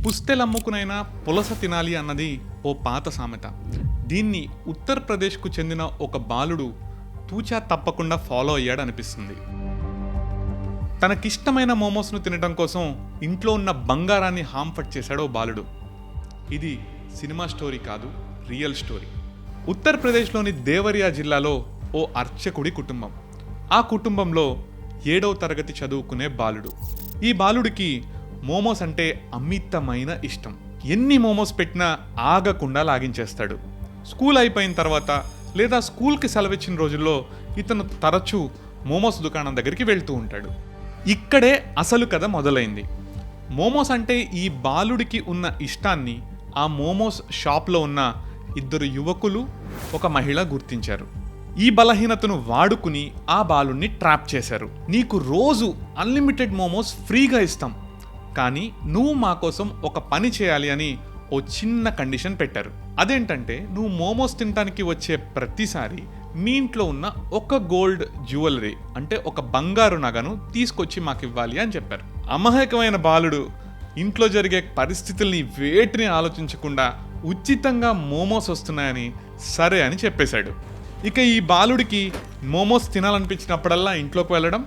పుస్తెలమ్ముకునైనా పులస తినాలి అన్నది ఓ పాత సామెత. దీన్ని ఉత్తరప్రదేశ్కు చెందిన ఒక బాలుడు తూచా తప్పకుండా ఫాలో అయ్యాడు అనిపిస్తుంది. తనకిష్టమైన మోమోస్ను తినడం కోసం ఇంట్లో ఉన్న బంగారాన్ని హాంఫట్ చేశాడు ఓ బాలుడు. ఇది సినిమా స్టోరీ కాదు, రియల్ స్టోరీ. ఉత్తరప్రదేశ్లోని దేవరియా జిల్లాలో ఓ అర్చకుడి కుటుంబం. ఆ కుటుంబంలో 7వ తరగతి చదువుకునే బాలుడు. ఈ బాలుడికి మోమోస్ అంటే అమితమైన ఇష్టం. ఎన్ని మోమోస్ పెట్టినా ఆగకుండా లాగించేస్తాడు. స్కూల్ అయిపోయిన తర్వాత లేదా స్కూల్కి సెలవిచ్చిన రోజుల్లో ఇతను తరచూ మోమోస్ దుకాణం దగ్గరికి వెళ్తూ ఉంటాడు. ఇక్కడే అసలు కథ మొదలైంది. మోమోస్ అంటే ఈ బాలుడికి ఉన్న ఇష్టాన్ని ఆ మోమోస్ షాప్లో ఉన్న 2 యువకులు, ఒక మహిళ గుర్తించారు. ఈ బలహీనతను వాడుకుని ఆ బాలుడిని ట్రాప్ చేశారు. నీకు రోజు అన్లిమిటెడ్ మోమోస్ ఫ్రీగా ఇస్తాం, కానీ నువ్వు మా కోసం ఒక పని చేయాలి అని ఓ చిన్న కండిషన్ పెట్టారు. అదేంటంటే నువ్వు మోమోస్ తినడానికి వచ్చే ప్రతిసారి మీ ఇంట్లో ఉన్న ఒక గోల్డ్ జ్యువెలరీ అంటే ఒక బంగారు నగను తీసుకొచ్చి మాకు ఇవ్వాలి అని చెప్పారు. అమాయకమైన బాలుడు ఇంట్లో జరిగే పరిస్థితుల్ని వేటిని ఆలోచించకుండా ఉచితంగా మోమోస్ వస్తున్నాయని సరే అని చెప్పేశాడు. ఇక ఈ బాలుడికి మోమోస్ తినాలనిపించినప్పుడల్లా ఇంట్లోకి వెళ్ళడం,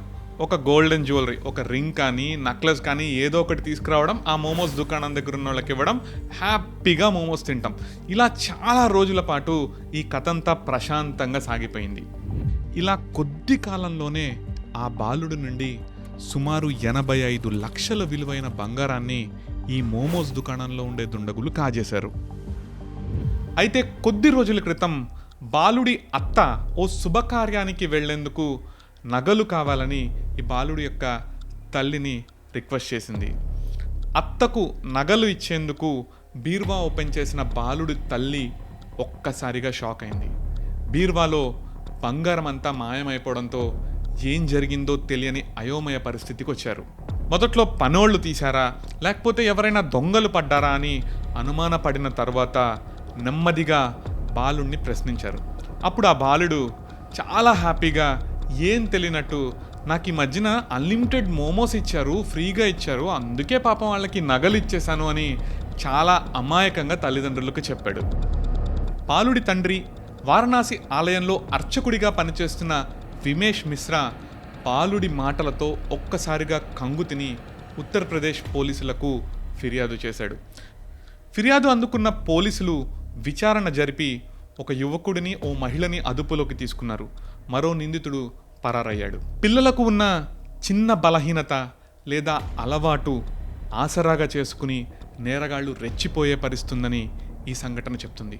ఒక గోల్డెన్ జ్యువెలరీ, ఒక రింగ్ కానీ నెక్లెస్ కానీ ఏదో ఒకటి తీసుకురావడం, ఆ మోమోస్ దుకాణం దగ్గర ఉన్న వాళ్ళకి ఇవ్వడం, హ్యాపీగా మోమోస్ తింటాం. ఇలా చాలా రోజుల పాటు ఈ కథంతా ప్రశాంతంగా సాగిపోయింది. ఇలా కొద్ది కాలంలోనే ఆ బాలుడి నుండి సుమారు 85 లక్షల విలువైన బంగారాన్ని ఈ మోమోస్ దుకాణంలో ఉండే దుండగులు కాజేశారు. అయితే కొద్ది రోజుల క్రితం బాలుడి అత్త ఓ శుభకార్యానికి వెళ్లేందుకు నగలు కావాలని ఈ బాలుడి యొక్క తల్లిని రిక్వెస్ట్ చేసింది. అత్తకు నగలు ఇచ్చేందుకు బీర్వా ఓపెన్ చేసిన బాలుడి తల్లి ఒక్కసారిగా షాక్ అయింది. బీర్వాలో బంగారం అంతా మాయమైపోవడంతో ఏం జరిగిందో తెలియని అయోమయ పరిస్థితికి వచ్చారు. మొదట్లో పనోళ్లు తీశారా లేకపోతే ఎవరైనా దొంగలు పడ్డారా అని అనుమానపడిన తర్వాత నెమ్మదిగా బాలుడిని ప్రశ్నించారు. అప్పుడు ఆ బాలుడు చాలా హ్యాపీగా ఏం తెలియనట్టు, నాకు ఈ మధ్యన అన్లిమిటెడ్ మోమోస్ ఇచ్చారు, ఫ్రీగా ఇచ్చారు, అందుకే పాపం వాళ్ళకి నగలు ఇచ్చేశాను అని చాలా అమాయకంగా తల్లిదండ్రులకు చెప్పాడు. బాలుడి తండ్రి వారణాసి ఆలయంలో అర్చకుడిగా పనిచేస్తున్న విమేష్ మిశ్రా బాలుడి మాటలతో ఒక్కసారిగా కంగుతిని ఉత్తరప్రదేశ్ పోలీసులకు ఫిర్యాదు చేశాడు. ఫిర్యాదు అందుకున్న పోలీసులు విచారణ జరిపి ఒక యువకుడిని, ఓ మహిళని అదుపులోకి తీసుకున్నారు. మరో నిందితుడు పరారయ్యాడు. పిల్లలకు ఉన్న చిన్న బలహీనత లేదా అలవాటు ఆసరాగా చేసుకుని నేరగాళ్లు రెచ్చిపోయే పరిస్థితుందని ఈ సంఘటన చెప్తుంది.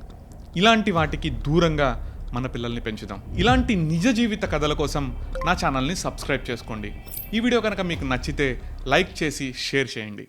ఇలాంటి వాటికి దూరంగా మన పిల్లల్ని పెంచుదాం. ఇలాంటి నిజ జీవిత కథల కోసం నా ఛానల్ని సబ్స్క్రైబ్ చేసుకోండి. ఈ వీడియో కనుక మీకు నచ్చితే లైక్ చేసి షేర్ చేయండి.